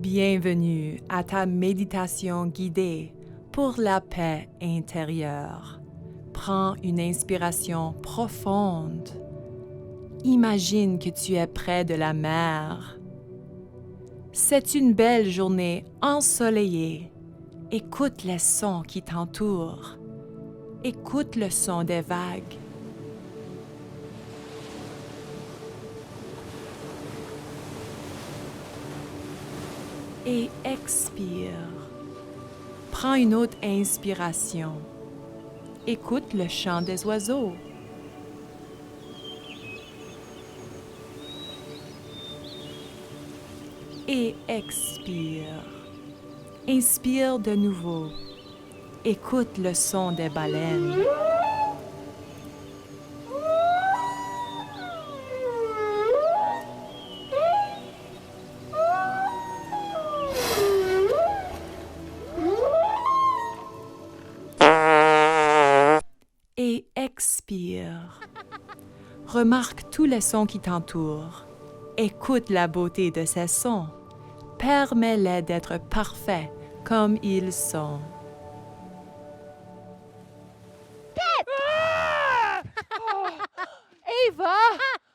Bienvenue à ta méditation guidée pour la paix intérieure. Prends une inspiration profonde. Imagine que tu es près de la mer. C'est une belle journée ensoleillée. Écoute les sons qui t'entourent. Écoute le son des vagues. Et expire. Prends une autre inspiration. Écoute le chant des oiseaux. Et expire. Inspire de nouveau. Écoute le son des baleines. Et expire. Remarque tous les sons qui t'entourent. Écoute la beauté de ces sons. Permets-les d'être parfaits comme ils sont. Eva!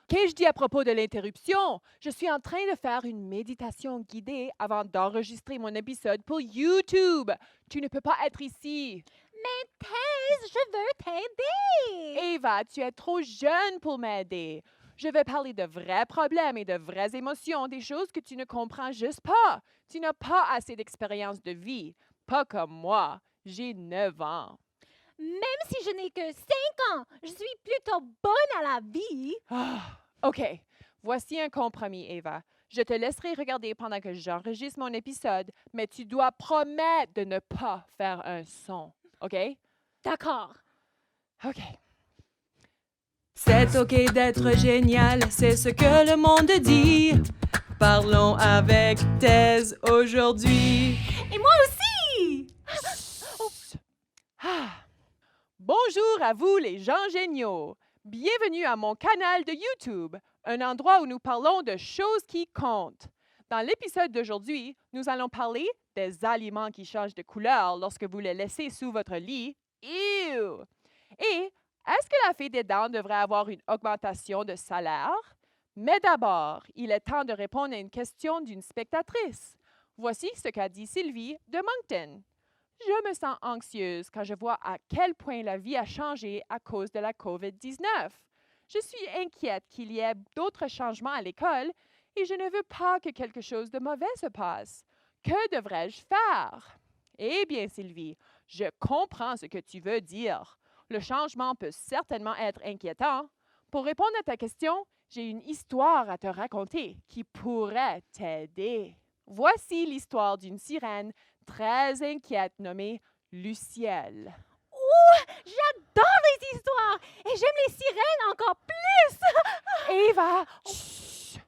Qu'ai-je dit à propos de l'interruption? Je suis en train de faire une méditation guidée avant d'enregistrer mon épisode pour YouTube. Tu ne peux pas être ici. Mais Thèse, je veux t'aider! Eva, tu es trop jeune pour m'aider. Je vais parler de vrais problèmes et de vraies émotions, des choses que tu ne comprends juste pas. Tu n'as pas assez d'expérience de vie. Pas comme moi. J'ai 9 ans. Même si je n'ai que 5 ans, je suis plutôt bonne à la vie. OK. Voici un compromis, Eva. Je te laisserai regarder pendant que j'enregistre mon épisode, mais tu dois promettre de ne pas faire un son. OK? D'accord. OK. C'est OK d'être génial, c'est ce que le monde dit. Parlons avec Thèse aujourd'hui. Et moi aussi! Bonjour à vous les gens géniaux. Bienvenue à mon canal de YouTube, un endroit où nous parlons de choses qui comptent. Dans l'épisode d'aujourd'hui, nous allons parler des aliments qui changent de couleur lorsque vous les laissez sous votre lit. Ew! Et est-ce que la fée des dents devrait avoir une augmentation de salaire? Mais d'abord, il est temps de répondre à une question d'une spectatrice. Voici ce qu'a dit Sylvie de Moncton. Je me sens anxieuse quand je vois à quel point la vie a changé à cause de la COVID-19. Je suis inquiète qu'il y ait d'autres changements à l'école et je ne veux pas que quelque chose de mauvais se passe. Que devrais-je faire? Eh bien, Sylvie, je comprends ce que tu veux dire. Le changement peut certainement être inquiétant. Pour répondre à ta question, j'ai une histoire à te raconter qui pourrait t'aider. Voici l'histoire d'une sirène très inquiète nommée Lucielle. J'adore les histoires et j'aime les sirènes encore plus! Eva! Chut!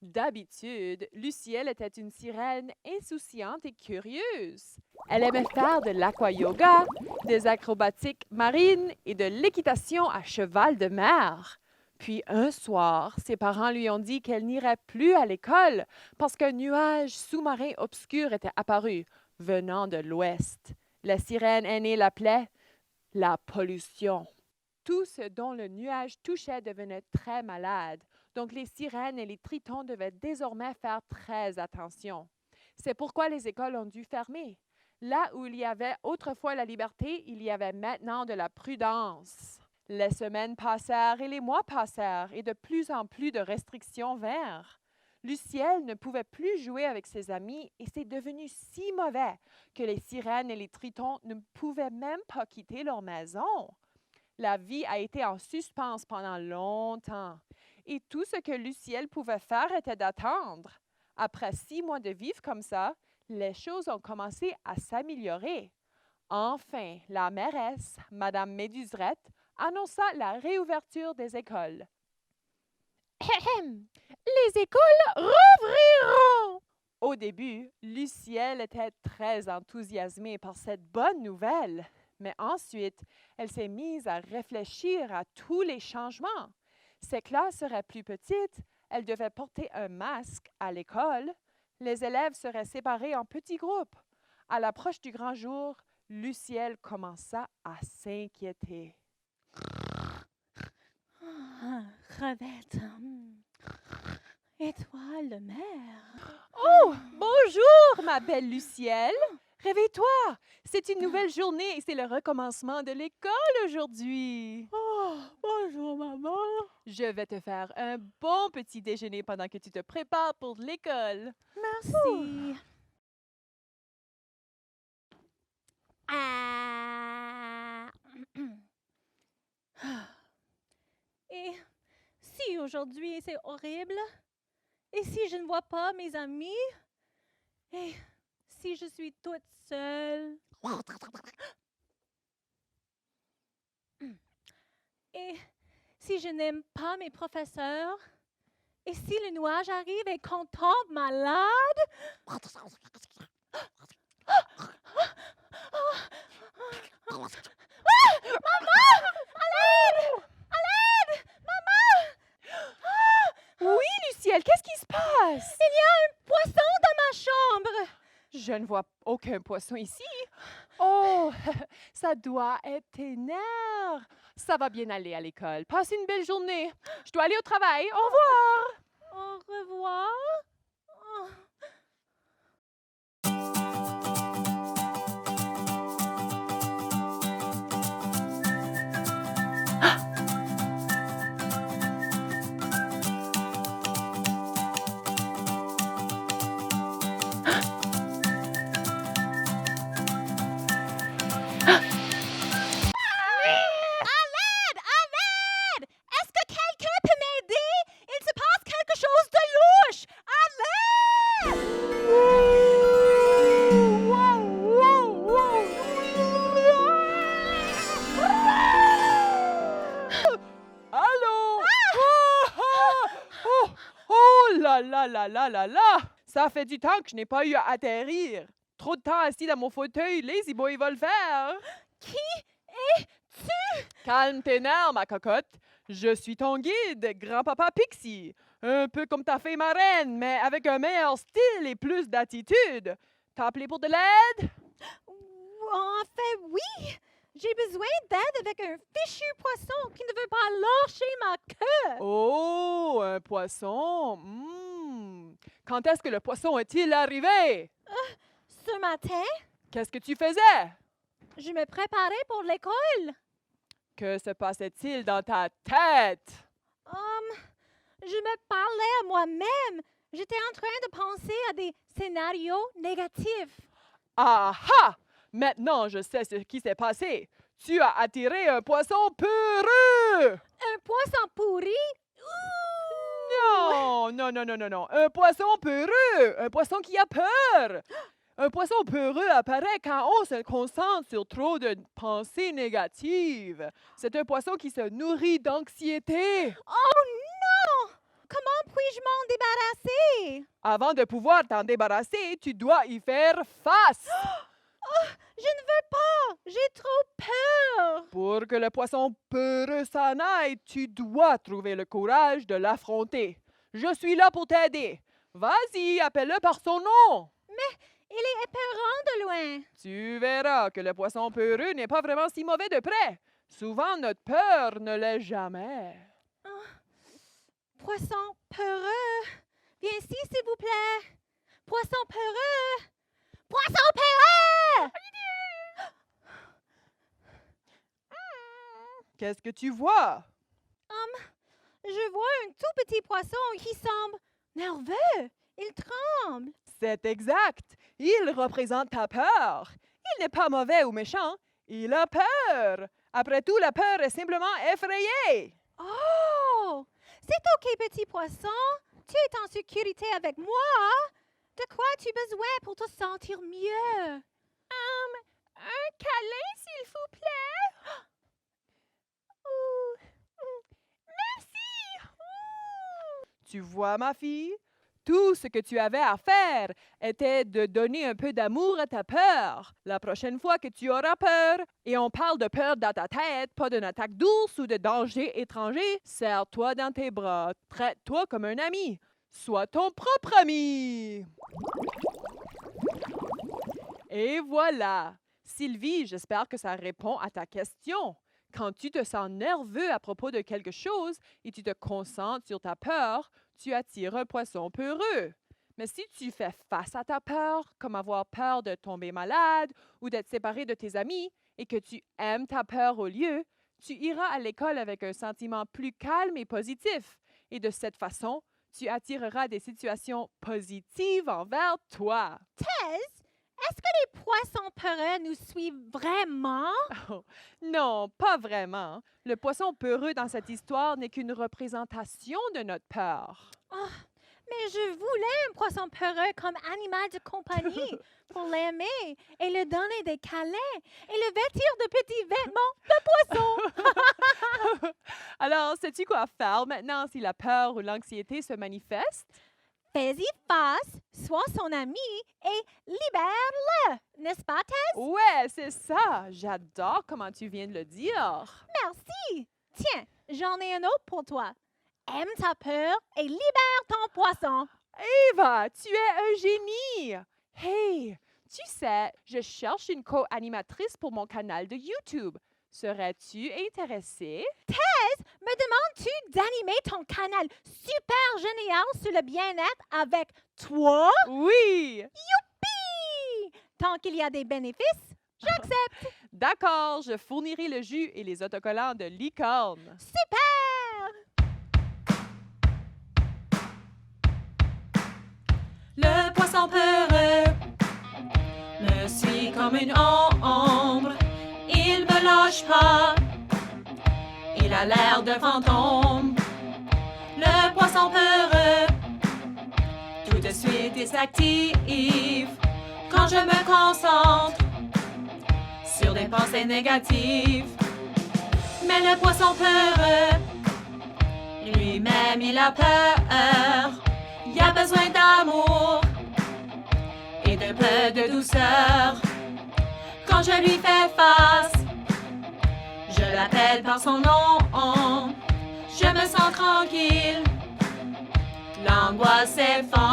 D'habitude, Lucielle était une sirène insouciante et curieuse. Elle aimait faire de l'aquayoga, des acrobatiques marines et de l'équitation à cheval de mer. Puis un soir, ses parents lui ont dit qu'elle n'irait plus à l'école parce qu'un nuage sous-marin obscur était apparu, venant de l'ouest. La sirène aînée l'appelait la pollution. Tout ce dont le nuage touchait devenait très malade, donc les sirènes et les tritons devaient désormais faire très attention. C'est pourquoi les écoles ont dû fermer. Là où il y avait autrefois la liberté, il y avait maintenant de la prudence. Les semaines passèrent et les mois passèrent et de plus en plus de restrictions vinrent. Lucielle ne pouvait plus jouer avec ses amis et c'est devenu si mauvais que les sirènes et les tritons ne pouvaient même pas quitter leur maison. La vie a été en suspens pendant longtemps et tout ce que Lucielle pouvait faire était d'attendre. Après 6 mois de vivre comme ça, les choses ont commencé à s'améliorer. Enfin, la mairesse, Madame Méduserette, annonça la réouverture des écoles. Les écoles rouvriront! Au début, Lucielle était très enthousiasmée par cette bonne nouvelle, mais ensuite, elle s'est mise à réfléchir à tous les changements. Ses classes seraient plus petites, elle devait porter un masque à l'école, les élèves seraient séparés en petits groupes. À l'approche du grand jour, Luciel commença à s'inquiéter. Crevette. Étoile de mer. Oh, bonjour, ma belle Luciel. Réveille-toi. C'est une nouvelle journée et c'est le recommencement de l'école aujourd'hui. Oh, bonjour, maman. Je vais te faire un bon petit déjeuner pendant que tu te prépares pour l'école. Merci. Ah. Et si aujourd'hui c'est horrible? Et si je ne vois pas mes amis? Et si je suis toute seule? Et si je n'aime pas mes professeurs? Et si le nuage arrive et qu'on tombe malade? Oui, Luciel, qu'est-ce qui se passe? Il y a un poisson dans ma chambre! Je ne vois aucun poisson ici. Oh, ça doit être tes nerfs. Ça va bien aller à l'école. Passe une belle journée. Je dois aller au travail. Au revoir. Au revoir. Oh. Est-ce que quelqu'un peut m'aider? Il se passe quelque chose de louche! Allô? Oh, oh là là là là là là! Ça fait du temps que je n'ai pas eu à atterrir. Trop de temps assis dans mon fauteuil, lazy boy va le faire. Qui es-tu? Calme tes nerfs, ma cocotte. Je suis ton guide, grand-papa Pixie. Un peu comme ta fille marraine, mais avec un meilleur style et plus d'attitude. T'as appelé pour de l'aide? En fait, oui! J'ai besoin d'aide avec un fichu poisson qui ne veut pas lâcher ma queue! Oh, un poisson. Quand est-ce que le poisson est-il arrivé? Ce matin, Qu'est-ce que tu faisais? je me préparais pour l'école. Que se passait-il dans ta tête? Je me parlais à moi-même. J'étais en train de penser à des scénarios négatifs. Ah ah! Maintenant, je sais ce qui s'est passé. Tu as attiré un poisson peureux! Un poisson pourri? Non, non, non, non, non, non. Un poisson peureux! Un poisson qui a peur! Un poisson peureux apparaît quand on se concentre sur trop de pensées négatives. C'est un poisson qui se nourrit d'anxiété. Oh non! Comment puis-je m'en débarrasser? Avant de pouvoir t'en débarrasser, tu dois y faire face. Je ne veux pas! J'ai trop peur! Pour que le poisson peureux s'en aille, tu dois trouver le courage de l'affronter. Je suis là pour t'aider. Vas-y, appelle-le par son nom. Il est épeurant de loin. Tu verras que le poisson peureux n'est pas vraiment si mauvais de près. Souvent, notre peur ne l'est jamais. Poisson peureux! Viens ici, s'il vous plaît! Poisson peureux! Poisson peureux! Qu'est-ce que tu vois? Je vois un tout petit poisson qui semble nerveux. Il tremble. C'est exact. Il représente ta peur. Il n'est pas mauvais ou méchant. Il a peur. Après tout, la peur est simplement effrayée. Oh! C'est OK, petit poisson. Tu es en sécurité avec moi. De quoi as-tu besoin pour te sentir mieux? Un câlin, s'il vous plaît. Tu vois, ma fille? Tout ce que tu avais à faire était de donner un peu d'amour à ta peur. La prochaine fois que tu auras peur, et on parle de peur dans ta tête, pas d'une attaque d'ours ou de danger étranger, serre-toi dans tes bras. Traite-toi comme un ami. Sois ton propre ami. Et voilà. Sylvie, j'espère que ça répond à ta question. Quand tu te sens nerveux à propos de quelque chose et tu te concentres sur ta peur, tu attires un poisson peureux. Mais si tu fais face à ta peur, comme avoir peur de tomber malade ou d'être séparé de tes amis, et que tu aimes ta peur au lieu, tu iras à l'école avec un sentiment plus calme et positif. Et de cette façon, tu attireras des situations positives envers toi. Tess, est-ce que les poissons peureux nous suivent vraiment? Oh, non, pas vraiment. Le poisson peureux dans cette histoire n'est qu'une représentation de notre peur. Oh, mais je voulais un poisson peureux comme animal de compagnie pour l'aimer et lui donner des câlins et le vêtir de petits vêtements de poisson. Alors, sais-tu quoi faire maintenant si la peur ou l'anxiété se manifeste? Fais-y face, sois son ami et libère-le, n'est-ce pas, Tess? Ouais, c'est ça. J'adore comment tu viens de le dire. Merci. Tiens, j'en ai un autre pour toi. Aime ta peur et libère ton poisson. Eva, tu es un génie! Hey, tu sais, je cherche une co-animatrice pour mon canal de YouTube. Serais-tu intéressée? Me demandes-tu d'animer ton canal super génial sur le bien-être avec toi? Oui! Youpi! Tant qu'il y a des bénéfices, j'accepte. D'accord, je fournirai le jus et les autocollants de licorne. Super! Le poisson peureux me suit comme une ombre. Il me lâche pas. Il a l'air de fantôme. Le poisson peureux tout de suite il s'active quand je me concentre sur des pensées négatives. Mais le poisson peureux lui-même il a peur. Il a besoin d'amour et de peu de douceur. Quand je lui fais face, je l'appelle par son nom. Je me sens tranquille, l'angoisse s'effondre.